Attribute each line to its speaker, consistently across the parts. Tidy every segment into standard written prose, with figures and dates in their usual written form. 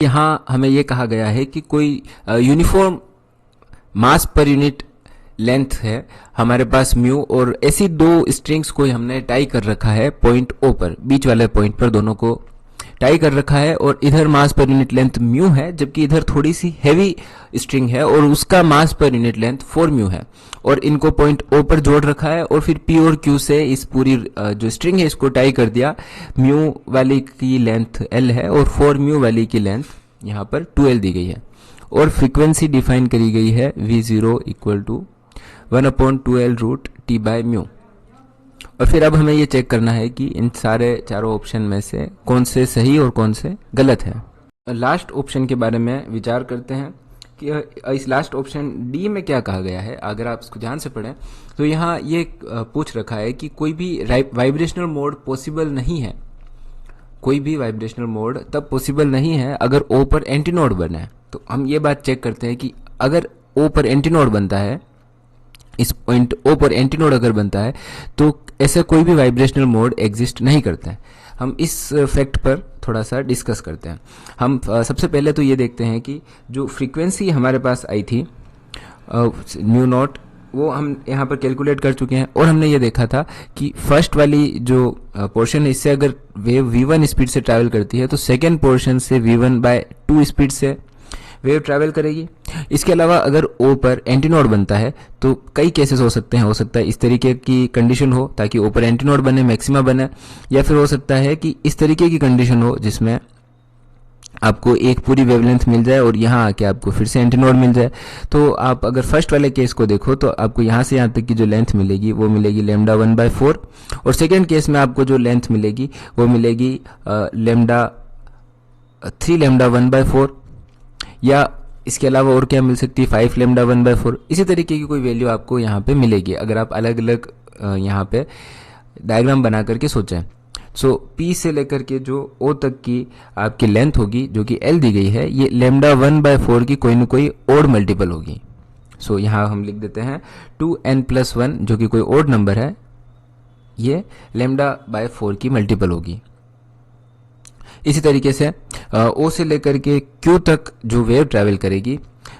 Speaker 1: यहाँ हमें ये कहा गया है कि कोई uniform mass per unit length है हमारे पास म्यू, और ऐसी दो स्ट्रिंग्स को हमने टाई कर रखा है पॉइंट ओ पर, बीच वाले पॉइंट पर दोनों को टाई कर रखा है, और इधर मास पर यूनिट लेंथ म्यू है, जबकि इधर थोड़ी सी हैवी स्ट्रिंग है और उसका मास पर यूनिट लेंथ 4 म्यू है, और इनको पॉइंट ओ पर जोड़ रखा है, और फिर पी और क्यू से इस पूरी जो स्ट्रिंग है इसको टाई कर दिया। म्यू वाली की लेंथ एल है और 4 म्यू वाली की लेंथ यहाँ पर 2l दी गई है, और फ्रीक्वेंसी डिफाइन करी गई है v0 equal to 1/2l root t by mu. और फिर अब हमें ये चेक करना है कि इन सारे चारों ऑप्शन में से कौन से सही और कौन से गलत है। लास्ट ऑप्शन के बारे में विचार करते हैं कि इस लास्ट ऑप्शन डी में क्या कहा गया है। अगर आप इसको ध्यान से पढ़ें तो यहाँ ये पूछ रखा है कि कोई भी वाइब्रेशनल मोड पॉसिबल नहीं है, कोई भी वाइब्रेशनल मोड तब पॉसिबल नहीं है अगर ओ पर एंटीनोड बने। तो हम ये बात चेक करते हैं कि अगर ओ पर एंटीनोड बनता है, इस पॉइंट ओ पर एंटीनोड अगर बनता है तो ऐसा कोई भी वाइब्रेशनल मोड एग्जिस्ट नहीं करता है। हम इस फैक्ट पर थोड़ा सा डिस्कस करते हैं। हम सबसे पहले तो ये देखते हैं कि जो फ्रीक्वेंसी हमारे पास आई थी म्यू नॉट, वो हम यहाँ पर कैलकुलेट कर चुके हैं, और हमने ये देखा था कि फर्स्ट वाली जो पोर्शन है इससे अगर वेव v1 स्पीड से ट्रैवल करती है तो सेकेंड पोर्शन से v1/2 स्पीड से वेव ट्रैवल करेगी। इसके अलावा अगर ओ पर एंटीनोड बनता है तो कई केसेस हो सकते हैं, हो सकता है इस तरीके की कंडीशन हो ताकि ओ पर एंटीनोड बने, मैक्सिमा बने, या फिर हो सकता है कि इस तरीके की कंडीशन हो जिसमें आपको एक पूरी वेवलेंथ मिल जाए और यहाँ आके आपको फिर से एंटीनोड मिल जाए। तो आप अगर फर्स्ट वाले केस को देखो तो आपको यहाँ से यहाँ तक की जो लेंथ मिलेगी वो मिलेगी लैम्डा 1/4, और सेकेंड केस में आपको जो लेंथ मिलेगी वो मिलेगी 3 लैम्डा 1/4, या इसके अलावा और क्या मिल सकती है 5 लैम्डा 1/4। इसी तरीके की कोई वैल्यू आपको यहाँ पे मिलेगी अगर आप अलग अलग यहाँ पे डायग्राम बना करके सोचें। सो P से लेकर के जो O तक की आपकी लेंथ होगी जो कि L दी गई है, ये लैम्डा 1/4 की कोई ना कोई ओड मल्टीपल होगी। सो यहाँ हम लिख देते हैं 2n+1 जो कि कोई ओड नंबर है, ये λ/4 की मल्टीपल होगी। इसी तरीके से O से लेकर के Q तक जो वेव ट्रैवल करेगी,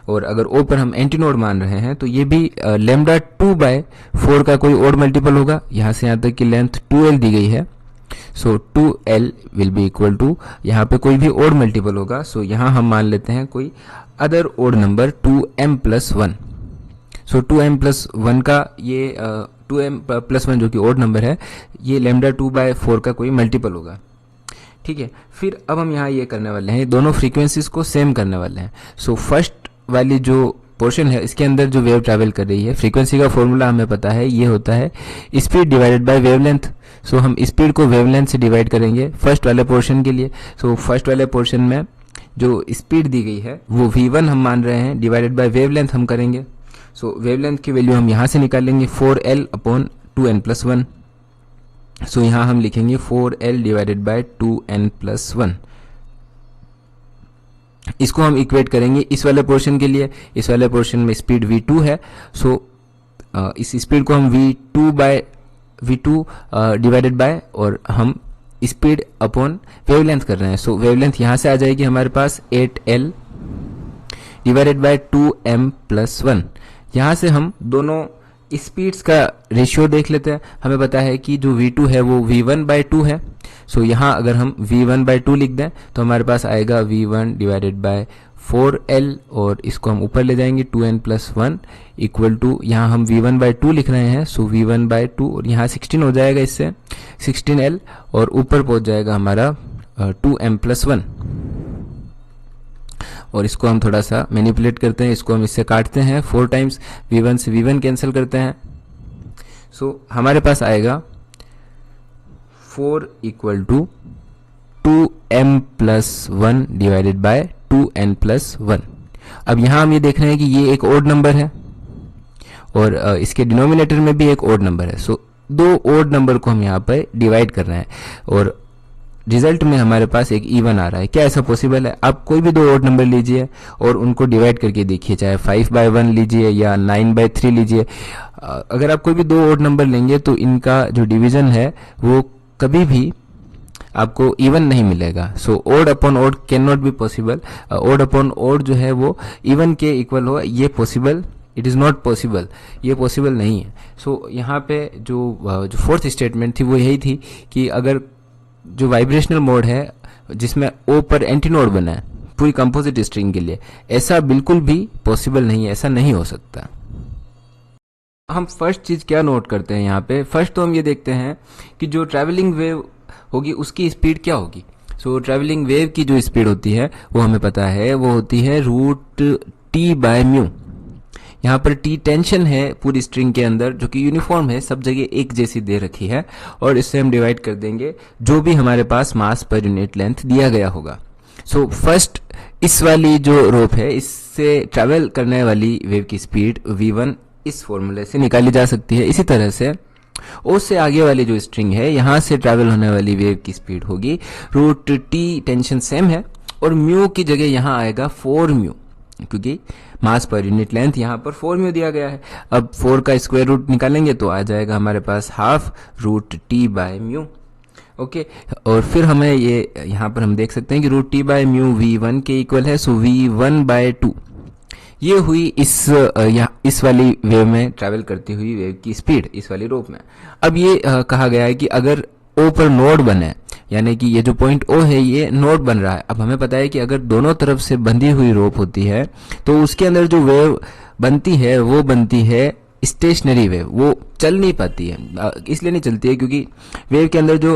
Speaker 1: और अगर O पर हम एंटीनोड मान रहे हैं तो ये भी λ2/4 का कोई ओड मल्टीपल होगा। यहाँ से यहाँ तक की लेंथ 2l दी गई है, so 2l will be equal to, यहाँ पे कोई भी ओड मल्टीपल होगा, सो यहाँ हम मान लेते हैं कोई अदर ओड नंबर 2m+1। सो 2m+1 का ये 2m+1 जो कि ओड नंबर है, ये λ2/4 का कोई मल्टीपल होगा। ठीक है, फिर अब हम यहाँ ये करने वाले हैं, दोनों फ्रीक्वेंसीज को सेम करने वाले हैं। सो फर्स्ट वाली जो पोर्शन है इसके अंदर जो वेव ट्रैवल कर रही है, फ्रीक्वेंसी का फॉर्मूला हमें पता है, ये होता है स्पीड डिवाइडेड बाय वेवलेंथ। सो हम स्पीड को वेवलेंथ से डिवाइड करेंगे फर्स्ट वाले पोर्शन के लिए। सो फर्स्ट वाले पोर्शन में जो स्पीड दी गई है वो v1 हम मान रहे हैं, डिवाइडेड बाय वेवलेंथ हम करेंगे। सो वेवलेंथ की वैल्यू हम यहाँ से निकालेंगे 4l/2n+1। सो यहाँ हम लिखेंगे 4l डिवाइडेड बाय 2n+1। इसको हम इक्वेट करेंगे इस वाले पोर्शन के लिए। इस वाले पोर्शन में स्पीड v2 है, सो इस स्पीड को हम v2 डिवाइडेड बाय, और हम स्पीड अपॉन वेवलेंथ कर रहे हैं। सो वेवलेंथ यहाँ से आ जाएगी हमारे पास 8l डिवाइडेड बाय 2m+1। यहाँ से हम दोनों स्पीड्स का रेशियो देख लेते हैं। हमें पता है कि जो v2 है वो v1/2 है। सो यहाँ अगर हम v1/2 लिख दें तो हमारे पास आएगा v1 डिवाइडेड बाय 4l, और इसको हम ऊपर ले जाएंगे 2n+1 इक्वल टू, यहाँ हम v1/2 लिख रहे हैं, सो v1/2, और यहाँ 16 हो जाएगा, इससे 16l, और ऊपर पहुंच जाएगा हमारा 2m+1। और इसको हम थोड़ा सा मैनिपुलेट करते हैं, इसको हम इससे काटते हैं 4 टाइम्स, v1 से v1 कैंसिल करते हैं। सो हमारे पास आएगा 4 equal to 2m+1 divided by 2n+1। अब यहाँ हम ये देख रहे हैं कि ये एक ओड नंबर है और इसके डिनोमिनेटर में भी एक ओड नंबर है। सो दो ओड नंबर को हम यहाँ पर डिवाइड कर रहे हैं और रिजल्ट में हमारे पास एक इवन आ रहा है। क्या ऐसा पॉसिबल है? आप कोई भी दो ओड नंबर लीजिए और उनको डिवाइड करके देखिए, चाहे 5/1 लीजिए या 9/3 लीजिए। अगर आप कोई भी दो ओड नंबर लेंगे तो इनका जो डिवीजन है वो कभी भी आपको इवन नहीं मिलेगा। So odd upon odd can not be possible. Odd upon odd जो है वो इवन के इक्वल हो, ये possible, it is not possible, ये पॉसिबल नहीं है। सो यहाँ पे जो फोर्थ स्टेटमेंट थी वो यही थी कि अगर जो वाइब्रेशनल मोड है जिसमें ओ पर एंटीनोड बना है पूरी कंपोजिट स्ट्रिंग के लिए, ऐसा बिल्कुल भी पॉसिबल नहीं है, ऐसा नहीं हो सकता। हम फर्स्ट चीज क्या नोट करते हैं यहाँ पे, फर्स्ट तो हम ये देखते हैं कि जो ट्रैवलिंग वेव होगी उसकी स्पीड क्या होगी। सो ट्रैवलिंग वेव की जो स्पीड होती है वो हमें पता है, वो होती है रूट टी बाय म्यू। यहाँ पर टी टेंशन है पूरी स्ट्रिंग के अंदर जो कि यूनिफॉर्म है, सब जगह एक जैसी दे रखी है, और इससे हम डिवाइड कर देंगे जो भी हमारे पास मास पर यूनिट लेंथ दिया गया होगा। सो फर्स्ट इस वाली जो रोप है इससे ट्रैवल करने वाली वेव की स्पीड v1 इस फॉर्मूले से निकाली जा सकती है। इसी तरह से ओ से आगे वाली जो स्ट्रिंग है यहां से ट्रैवल होने वाली वेव की स्पीड होगी रूट टी, टेंशन सेम है, और म्यू की जगह यहां आएगा 4 म्यू, क्योंकि मास पर यूनिट लेंथ यहाँ पर 4 म्यू दिया गया है। अब 4 का स्क्वायर रूट निकालेंगे तो आ जाएगा हमारे पास half root t by mu. Okay, और फिर हमें ये यहाँ पर हम देख सकते हैं कि root t by mu v1 के इक्वल है। सो v1 बाय 2 ये हुई इस वाली वेव में ट्रैवल करती हुई वेव की स्पीड इस वाली रोप में। अब ये कहा गया है कि अगर ओ पर नोड बने, यानी कि ये जो पॉइंट ओ है ये नोड बन रहा है। अब हमें पता है कि अगर दोनों तरफ से बंधी हुई रोप होती है तो उसके अंदर जो वेव बनती है वो बनती है स्टेशनरी वेव, वो चल नहीं पाती है। इसलिए नहीं चलती है क्योंकि वेव के अंदर जो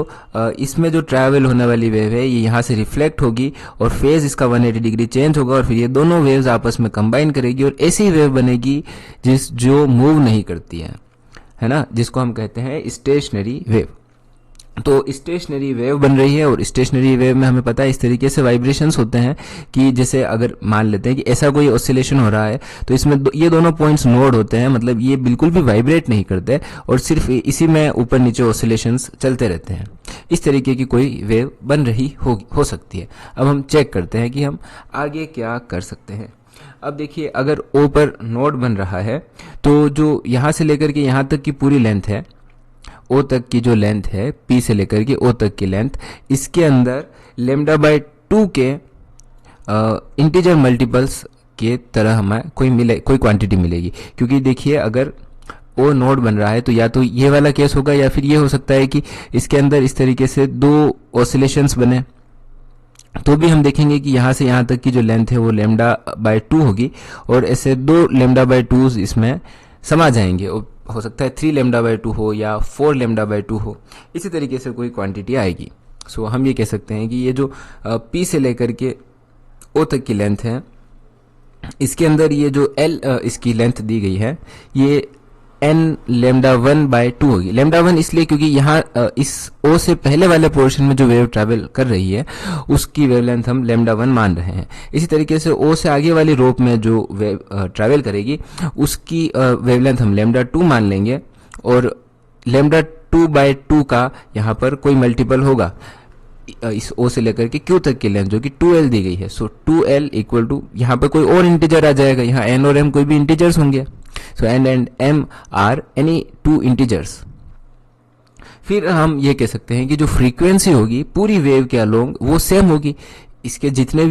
Speaker 1: इसमें जो ट्रैवल होने वाली वेव है ये यहाँ से रिफ्लेक्ट होगी और फेज इसका 180 डिग्री चेंज होगा, और फिर ये दोनों वेव्स आपस में कंबाइन करेगी और ऐसी वेव बनेगी जो मूव नहीं करती है ना, जिसको हम कहते हैं स्टेशनरी वेव। तो स्टेशनरी वेव बन रही है, और स्टेशनरी वेव में हमें पता है इस तरीके से वाइब्रेशंस होते हैं कि जैसे अगर मान लेते हैं कि ऐसा कोई ऑसिलेशन हो रहा है तो इसमें ये दोनों पॉइंट्स नोड होते हैं, मतलब ये बिल्कुल भी वाइब्रेट नहीं करते और सिर्फ इसी में ऊपर नीचे ऑसिलेशंस चलते रहते हैं। इस तरीके की कोई वेव बन रही हो सकती है। अब हम चेक करते हैं कि हम आगे क्या कर सकते हैं। अब देखिए, अगर ओ पर नोड बन रहा है तो जो यहाँ से लेकर के यहाँ तक की पूरी लेंथ है, ओ तक की जो लेंथ है, पी से लेकर के ओ तक की लेंथ, इसके अंदर लेमडा बाय 2 के इंटीजर मल्टीपल्स के तरह हमें कोई क्वांटिटी मिलेगी। क्योंकि देखिए, अगर ओ नोड बन रहा है तो या तो ये वाला केस होगा या फिर ये हो सकता है कि इसके अंदर इस तरीके से 2 ऑसिलेशंस बने, तो भी हम देखेंगे कि यहाँ से यहाँ तक की जो लेंथ है वो लेमडा बाय 2 होगी, और ऐसे 2 लेमडा बाय 2 इसमें समा जाएंगे। हो सकता है 3 लेमडा बाय 2 हो या 4 लेमडा बाय 2 हो, इसी तरीके से कोई क्वांटिटी आएगी। सो हम ये कह सकते हैं कि ये जो पी से लेकर के ओ तक की लेंथ है, इसके अंदर ये जो एल इसकी लेंथ दी गई है ये एन लेमडा 1 बाय 2 होगी। लेमडा 1 इसलिए क्योंकि यहाँ इस ओ से पहले वाले पोर्शन में जो वेव ट्रैवल कर रही है उसकी वेवलेंथ हम लेमडा 1 मान रहे हैं। इसी तरीके से ओ से आगे वाली रोप में जो वेव ट्रैवल करेगी उसकी वेवलेंथ हम लेमडा 2 मान लेंगे, और लेमडा 2 बाय 2 का यहाँ पर कोई मल्टीपल होगा इस ओ से लेकर के क्यू तक की लेंथ जो कि 2l दी गई है। सो 2l इक्वल टू यहाँ पर कोई और इंटीजर आ जाएगा, यहाँ n और m कोई भी इंटीजर्स होंगे। So n and m are any 2 integers. फिर हम ये कह सकते हैं कि जो फ्रीक्वेंसी होगी पूरी वेव के अलोंग वो सेम होगी। इसके जितने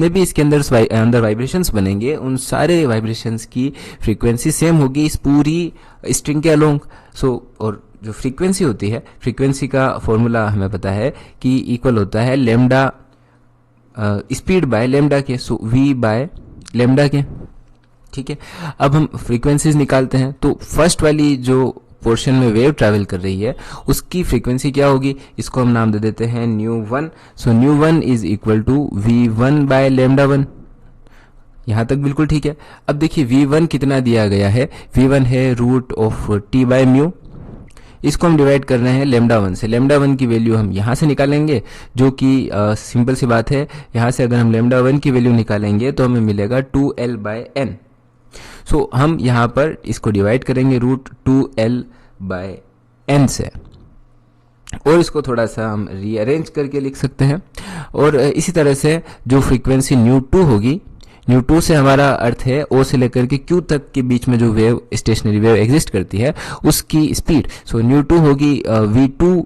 Speaker 1: भी इसके अंदर वाइब्रेशंस बनेंगे उन सारे वाइब्रेशंस की फ्रीक्वेंसी सेम होगी इस पूरी स्ट्रिंग के अलोंग। सो और जो फ्रीक्वेंसी होती है, फ्रीक्वेंसी का फॉर्मूला हमें पता है कि इक्वल होता है लेमडा स्पीड बाय लेमडा के, सो v बाय लेमडा के। ठीक है, अब हम फ्रीक्वेंसीज निकालते हैं। तो फर्स्ट वाली जो पोर्शन में वेव ट्रैवल कर रही है उसकी फ्रीक्वेंसी क्या होगी, इसको हम नाम दे देते हैं न्यू1। सो न्यू1 is equal to v1 by lambda 1। यहां तक बिल्कुल ठीक है। अब देखिए v1 कितना दिया गया है, v1 है root of t by mu. इसको हम डिवाइड कर रहे हैं लेमडा 1 से। लेमडा 1 की वैल्यू हम यहां से निकालेंगे जो कि सिंपल सी बात है, यहां से अगर हम लेमडा 1 की वैल्यू निकालेंगे तो हमें मिलेगा 2l बाय n। सो हम यहां पर इसको डिवाइड करेंगे रूट 2l बाय n से, और इसको थोड़ा सा हम रीअरेंज करके लिख सकते हैं। और इसी तरह से जो फ्रीक्वेंसी न्यू2 होगी, न्यू2 से हमारा अर्थ है ओ से लेकर के क्यू तक के बीच में जो वेव स्टेशनरी वेव एग्जिस्ट करती है उसकी स्पीड। सो न्यू2 होगी v2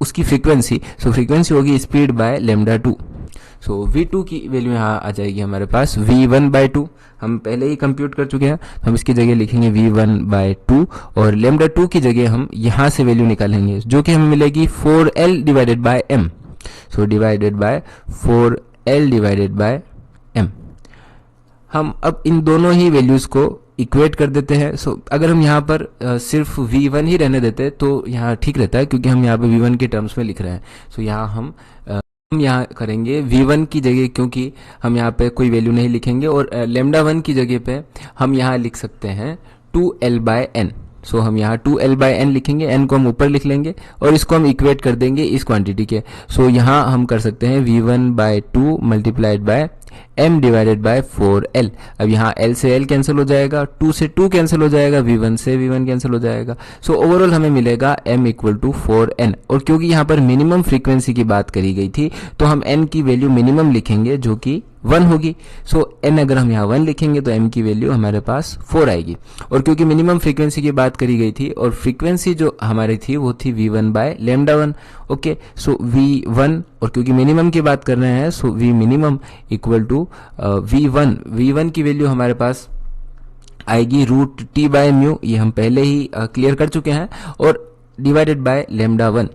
Speaker 1: उसकी फ्रीक्वेंसी, सो फ्रीक्वेंसी होगी speed by lambda two. So v2 की वैल्यू यहाँ आ जाएगी हमारे पास v1/2, हम पहले ही कंप्यूट कर चुके हैं, तो हम इसकी जगह लिखेंगे v1/2 और लेमडा 2 की जगह हम यहाँ से वैल्यू निकालेंगे जो कि हमें मिलेगी 4l divided by m। So divided by 4l divided by m। हम अब इन दोनों ही वैल्यूज को इक्वेट कर देते हैं। सो अगर हम यहाँ पर सिर्फ v1 ही रहने देते हैं तो यहाँ ठीक रहता है, क्योंकि हम यहाँ पे v1 के टर्म्स में लिख रहे हैं। सो यहाँ हम यहाँ करेंगे v1 की जगह, क्योंकि हम यहाँ पे कोई वैल्यू नहीं लिखेंगे, और लेमडा 1 की जगह पे हम यहाँ लिख सकते हैं 2l/n। सो हम यहाँ 2l/n लिखेंगे, n को हम ऊपर लिख लेंगे और इसको हम इक्वेट कर देंगे इस क्वांटिटी के। सो यहाँ हम कर सकते हैं v1/2 multiplied by m divided by 4l। अब यहाँ l से l कैंसिल हो जाएगा, 2 से 2 कैंसिल हो जाएगा, v1 से v1 कैंसिल हो जाएगा। सो ओवरऑल हमें मिलेगा m इक्वल टू 4n। और क्योंकि यहाँ पर मिनिमम फ्रीक्वेंसी की बात करी गई थी तो हम n की वैल्यू मिनिमम लिखेंगे जो कि 1 होगी। सो n अगर हम यहाँ 1 लिखेंगे तो m की वैल्यू हमारे पास 4 आएगी। और क्योंकि मिनिमम फ्रीक्वेंसी की बात करी गई थी और फ्रीक्वेंसी जो हमारी थी वो थी v1 by lambda 1। Okay, so v1, और क्योंकि मिनिमम की बात कर रहे हैं so v minimum equal to v1 की वैल्यू हमारे पास आएगी √t/μ, ये हम पहले ही क्लियर कर चुके हैं, और डिवाइडेड बाय लेमडा 1।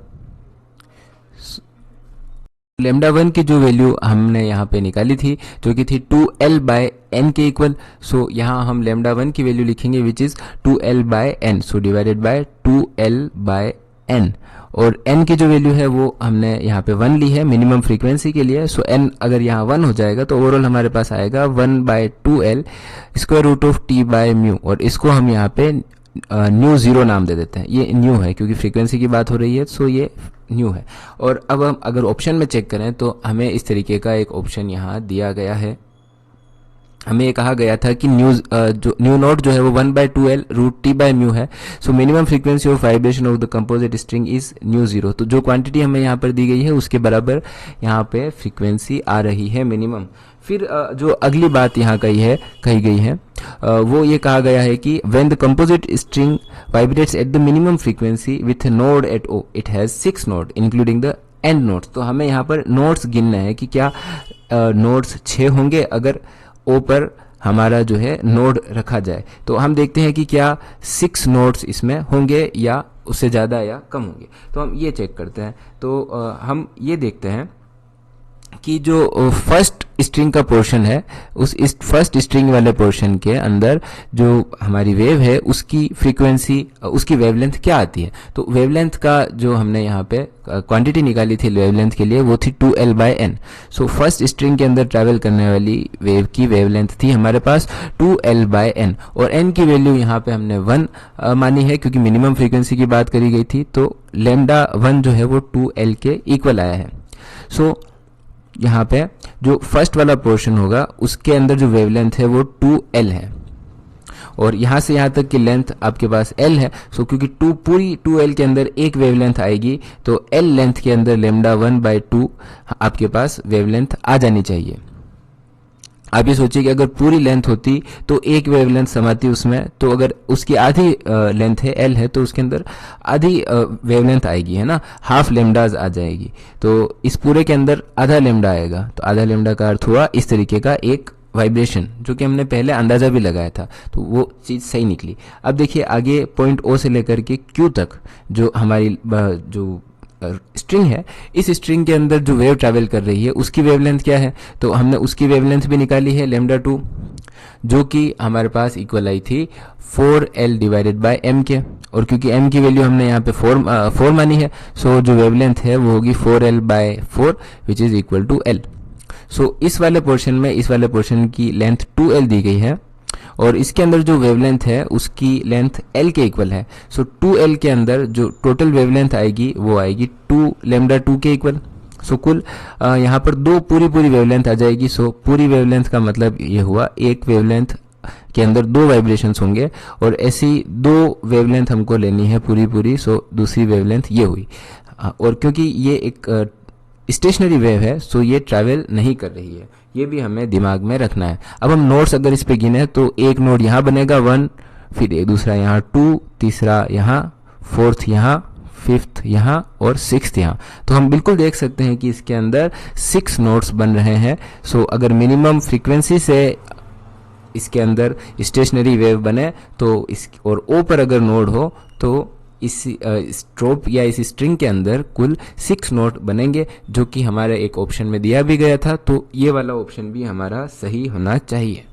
Speaker 1: लेमडा 1 की जो वैल्यू हमने यहाँ पे निकाली थी जो कि थी 2l/n के इक्वल। सो यहाँ हम लेमडा 1 की वैल्यू लिखेंगे which is 2l/n। So divided by 2l/n, और n की जो वैल्यू है वो हमने यहाँ पे 1 ली है मिनिमम फ्रीक्वेंसी के लिए। सो n अगर यहाँ 1 हो जाएगा तो ओवरऑल हमारे पास आएगा 1/2l square root of t/μ, और इसको हम यहाँ पे न्यू 0 नाम दे देते हैं। ये न्यू है क्योंकि फ्रीक्वेंसी की बात हो रही है, सो ये न्यू है। और अब हम अगर ऑप्शन में चेक करें तो हमें इस तरीके का एक ऑप्शन यहाँ दिया गया है। हमें ये कहा गया था कि न्यू नोट जो है वो 1/2l √t/μ है। So minimum frequency of vibration of the composite string is new 0। तो जो क्वांटिटी हमें यहाँ पर दी गई है उसके बराबर यहाँ पे फ्रीक्वेंसी आ रही है मिनिमम। फिर जो अगली बात यहाँ कही गई है वो ये कहा गया है कि when the composite string vibrates at the minimum frequency with node eight o it has 6 node including the end nodes. तो हमें यहाँ पर नोड्स गिनना है कि क्या नोड्स 6 होंगे अगर ओ पर हमारा जो है नोड रखा जाए। तो हम देखते हैं कि क्या 6 नोड्स इसमें होंगे या उससे ज़्यादा या कम होंगे। तो हम ये चेक करते हैं। तो हम ये देखते हैं कि जो फर्स्ट स्ट्रिंग का पोर्शन है इस फर्स्ट स्ट्रिंग वाले पोर्शन के अंदर जो हमारी वेव है उसकी फ्रीक्वेंसी, उसकी वेवलेंथ क्या आती है। तो वेवलेंथ का जो हमने यहाँ पे क्वांटिटी निकाली थी वेवलेंथ के लिए वो थी 2l/n। सो फर्स्ट स्ट्रिंग के अंदर ट्रैवल करने वाली वेव की वेवलेंथ थी हमारे पास 2l/n, और n की वैल्यू यहाँ पे हमने 1 मानी है क्योंकि मिनिमम फ्रीक्वेंसी की बात करी गई थी। तो लेमडा 1 जो है वो 2l के इक्वल आया है। सो यहाँ पे जो फर्स्ट वाला पोर्शन होगा उसके अंदर जो वेवलेंथ है वो 2l है, और यहाँ से यहाँ तक की लेंथ आपके पास l है। सो क्योंकि पूरी 2l के अंदर एक वेवलेंथ आएगी तो l लेंथ के अंदर लेमडा 1/2 आपके पास वेवलेंथ आ जानी चाहिए। आप ये सोचिए कि अगर पूरी लेंथ होती तो एक वेवलेंथ समाती उसमें, तो अगर उसकी आधी लेंथ है l है तो उसके अंदर आधी वेवलेंथ आएगी, है ना, हाफ लेमडाज आ जाएगी। तो इस पूरे के अंदर आधा लेमडा आएगा। तो आधा लेमडा का अर्थ हुआ इस तरीके का एक वाइब्रेशन, जो कि हमने पहले अंदाजा भी लगाया था, तो वो चीज़ सही निकली। अब देखिए आगे पॉइंट O से लेकर के Q तक जो हमारी जो स्ट्रिंग है, इस स्ट्रिंग के अंदर जो वेव ट्रैवल कर रही है उसकी वेवलेंथ क्या है। तो हमने उसकी वेवलेंथ भी निकाली है लेमडा 2, जो कि हमारे पास इक्वल आई थी 4l डिवाइडेड बाय m के, और क्योंकि m की वैल्यू हमने यहाँ पे 4 मानी है, सो जो वेवलेंथ है वो होगी 4l/4 which is equal to l। सो इस वाले पोर्शन में इस वाले पोर्शन की लेंथ 2l दी गई है, और इसके अंदर जो वेवलेंथ है उसकी लेंथ l के इक्वल है। सो 2l के अंदर जो टोटल वेवलेंथ आएगी वो आएगी 2 लेमडा 2 के इक्वल। सो कुल यहाँ पर पूरी वेवलेंथ आ जाएगी। सो पूरी वेवलेंथ का मतलब ये हुआ एक वेवलेंथ के अंदर 2 वाइब्रेशंस होंगे, और ऐसी 2 वेवलेंथ हमको लेनी है पूरी। सो दूसरी वेवलेंथ ये हुई, और क्योंकि ये एक स्टेशनरी वेव है सो ये ट्रैवल नहीं कर रही है, ये भी हमें दिमाग में रखना है। अब हम नोड्स अगर इस पे गिने तो एक नोड यहाँ बनेगा 1, फिर एक दूसरा यहाँ 2, तीसरा यहाँ, फोर्थ यहाँ फिफ्थ यहाँ और सिक्स्थ यहाँ। तो हम बिल्कुल देख सकते हैं कि इसके अंदर 6 नोट्स बन रहे हैं। सो अगर मिनिमम फ्रीक्वेंसी से इसके अंदर स्टेशनरी वेव बने तो इस और ओ पर अगर नोड हो तो इस स्ट्रोप या इस स्ट्रिंग के अंदर कुल 6 नोट बनेंगे, जो कि हमारे एक ऑप्शन में दिया भी गया था। तो ये वाला ऑप्शन भी हमारा सही होना चाहिए।